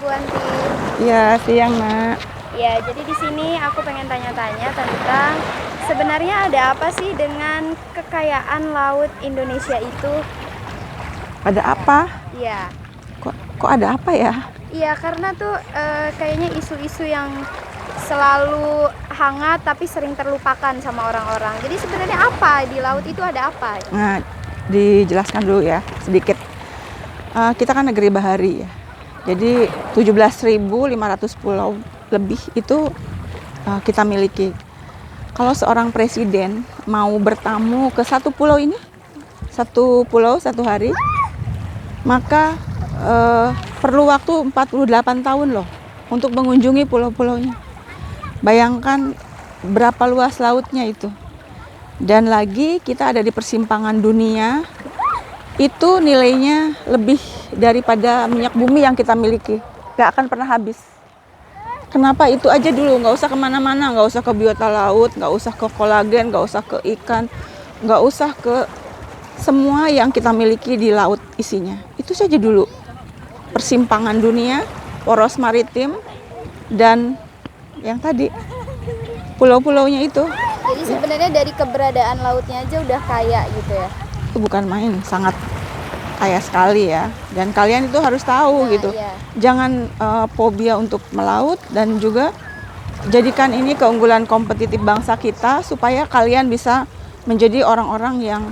Bu Anti. Iya, siang, Nak. Ya, jadi di sini aku pengen tanya-tanya tentang sebenarnya ada apa sih dengan kekayaan laut Indonesia itu? Ada apa? Iya. Kok ada apa ya? Iya, karena tuh kayaknya isu-isu yang selalu hangat tapi sering terlupakan sama orang-orang. Jadi sebenarnya apa di laut itu ada apa? Nah, dijelaskan dulu ya, sedikit. Kita kan negeri bahari ya. Jadi 17.500 pulau lebih itu kita miliki. Kalau seorang presiden mau bertamu ke satu pulau ini, satu pulau satu hari, maka perlu waktu 48 tahun loh untuk mengunjungi pulau-pulaunya. Bayangkan berapa luas lautnya itu. Dan lagi kita ada di persimpangan dunia, itu nilainya lebih daripada minyak bumi yang kita miliki. Gak akan pernah habis. Kenapa itu aja dulu, nggak usah kemana-mana, nggak usah ke biota laut, nggak usah ke kolagen, nggak usah ke ikan, nggak usah ke semua yang kita miliki di laut isinya. Itu saja dulu. Persimpangan dunia, poros maritim, dan yang tadi pulau-pulaunya itu. Jadi sebenarnya dari keberadaan lautnya aja udah kaya gitu ya. Itu bukan main, sangat kaya sekali ya. Dan kalian itu harus tahu gitu. Iya. Jangan fobia untuk melaut, dan juga jadikan ini keunggulan kompetitif bangsa kita supaya kalian bisa menjadi orang-orang yang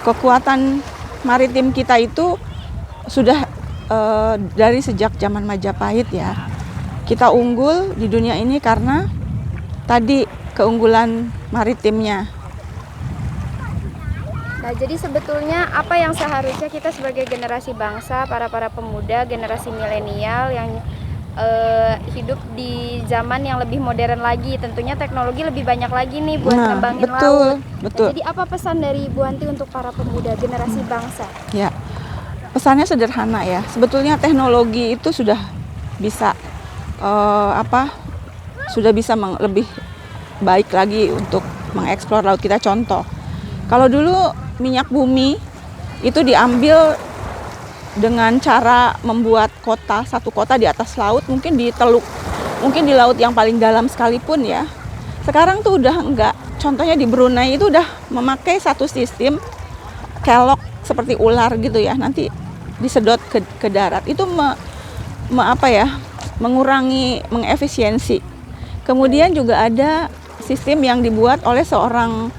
kekuatan maritim kita itu sudah dari sejak zaman Majapahit ya. Kita unggul di dunia ini karena tadi keunggulan maritimnya. Nah, jadi sebetulnya apa yang seharusnya kita sebagai generasi bangsa, para pemuda, generasi milenial yang hidup di zaman yang lebih modern lagi, tentunya teknologi lebih banyak lagi nih buat ngembangin laut. Betul. Nah, jadi apa pesan dari Bu Anti untuk para pemuda generasi bangsa? Ya, pesannya sederhana ya. Sebetulnya teknologi itu sudah bisa sudah bisa lebih baik lagi untuk mengeksplor laut kita. Contoh, kalau dulu minyak bumi itu diambil dengan cara membuat satu kota di atas laut, mungkin di teluk, mungkin di laut yang paling dalam sekalipun ya. Sekarang tuh udah enggak. Contohnya di Brunei itu udah memakai satu sistem kelok seperti ular gitu ya, nanti disedot ke darat. Itu mengurangi, mengefisiensi. Kemudian juga ada sistem yang dibuat oleh seorang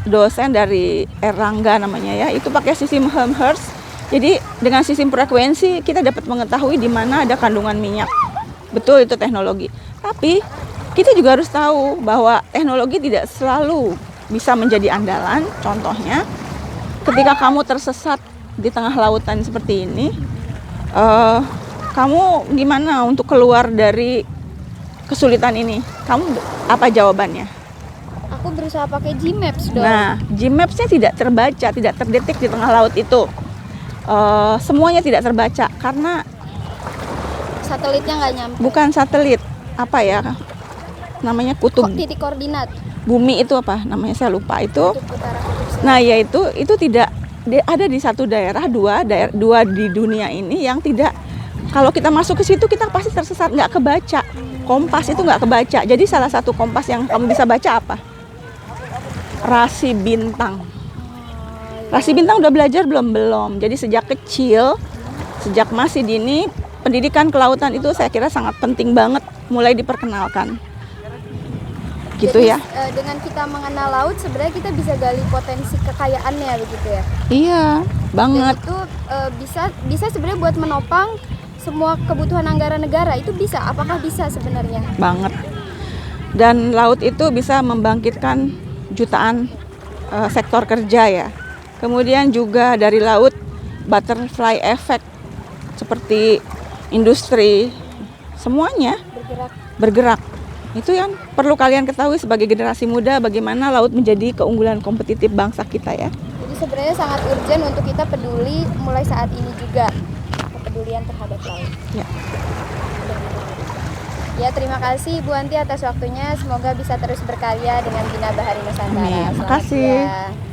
dosen dari Erlangga namanya ya, itu pakai sistem Helmholtz. Jadi dengan sistem frekuensi kita dapat mengetahui di mana ada kandungan minyak. Betul, itu teknologi. Tapi kita juga harus tahu bahwa teknologi tidak selalu bisa menjadi andalan. Contohnya, ketika kamu tersesat di tengah lautan seperti ini, kamu gimana untuk keluar dari kesulitan ini? Kamu apa jawabannya? Aku berusaha pakai Gmaps dong. Nah, Gmaps-nya tidak terbaca, tidak terdetek di tengah laut itu. Semuanya tidak terbaca karena satelitnya nggak nyampe. Bukan satelit, apa ya? Namanya kutub. Titik koordinat. Bumi itu apa? Namanya saya lupa itu. Kutub utara, kutub selatan. Nah, yaitu tidak ada di satu daerah, dua di dunia ini yang tidak. Kalau kita masuk ke situ kita pasti tersesat, nggak kebaca. Kompas itu nggak kebaca. Jadi salah satu kompas yang kamu bisa baca apa? Rasi bintang. Rasi bintang udah belajar belum? Jadi sejak kecil, sejak masih dini, pendidikan kelautan itu saya kira sangat penting banget mulai diperkenalkan. Gitu. Jadi, ya. Dengan kita mengenal laut sebenarnya kita bisa gali potensi kekayaannya begitu ya. Iya, banget. Dan itu bisa sebenarnya buat menopang semua kebutuhan anggaran negara. Itu bisa, apakah bisa sebenarnya? Banget. Dan laut itu bisa membangkitkan jutaan sektor kerja ya. Kemudian juga dari laut butterfly effect seperti industri semuanya bergerak. Itu yang perlu kalian ketahui sebagai generasi muda, bagaimana laut menjadi keunggulan kompetitif bangsa kita ya. Jadi sebenarnya sangat urgent untuk kita peduli mulai saat ini juga, kepedulian terhadap laut. Ya. Ya, terima kasih Bu Anti atas waktunya. Semoga bisa terus berkarya dengan Bina Bahari Nusantara. Terima kasih. Siang.